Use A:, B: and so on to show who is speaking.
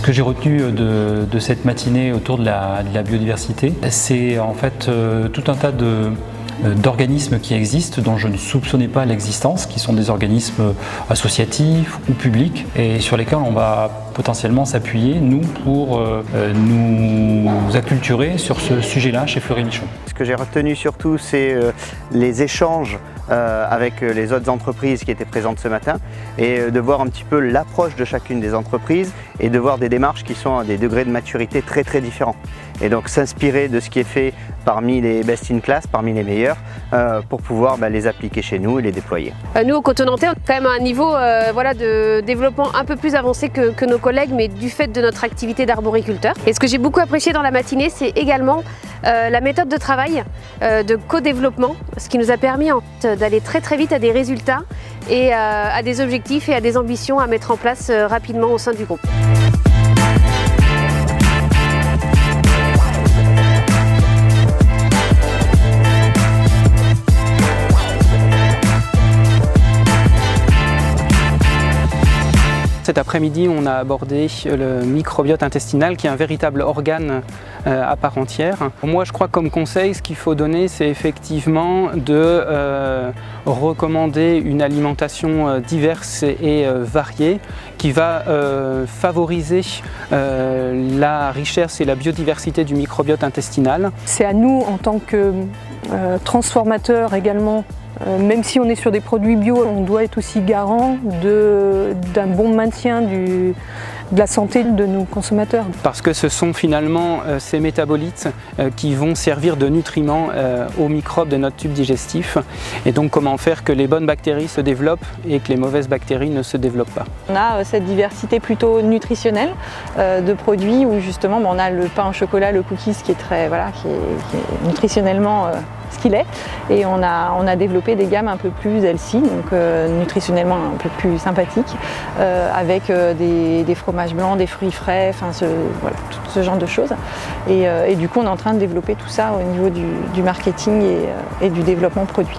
A: que j'ai retenu de cette matinée autour de la biodiversité, c'est en fait tout un tas d'organismes qui existent dont je ne soupçonnais pas l'existence, qui sont des organismes associatifs ou publics et sur lesquels on va potentiellement s'appuyer, nous, pour nous acculturer sur ce sujet-là chez Fleury Michon.
B: Ce que j'ai retenu surtout, c'est les échanges avec les autres entreprises qui étaient présentes ce matin et de voir un petit peu l'approche de chacune des entreprises et de voir des démarches qui sont à des degrés de maturité très très différents. Et donc s'inspirer de ce qui est fait parmi les best in class, parmi les meilleurs, pour pouvoir les appliquer chez nous et les déployer.
C: Nous au Coton-Nantais, on est quand même à un niveau de développement un peu plus avancé que nos collègues, mais du fait de notre activité d'arboriculteur. Et ce que j'ai beaucoup apprécié dans la matinée, c'est également la méthode de travail, de co-développement, ce qui nous a permis d'aller très très vite à des résultats et à des objectifs et à des ambitions à mettre en place rapidement au sein du groupe.
D: Cet après-midi, on a abordé le microbiote intestinal qui est un véritable organe à part entière. Moi, je crois comme conseil, ce qu'il faut donner, c'est effectivement de recommander une alimentation diverse et variée qui va favoriser la richesse et la biodiversité du microbiote intestinal.
E: C'est à nous, en tant que transformateurs également, même si on est sur des produits bio, on doit être aussi garant d'un bon maintien de la santé de nos consommateurs.
D: Parce que ce sont finalement ces métabolites qui vont servir de nutriments aux microbes de notre tube digestif. Et donc comment faire que les bonnes bactéries se développent et que les mauvaises bactéries ne se développent pas.
F: On a cette diversité plutôt nutritionnelle de produits où justement on a le pain au chocolat, le cookies qui est très qui est nutritionnellement ce qu'il est, et on a développé des gammes un peu plus healthy, donc nutritionnellement un peu plus sympathiques, avec des fromages blancs, des fruits frais, tout ce genre de choses. Et du coup on est en train de développer tout ça au niveau du marketing et du développement produit.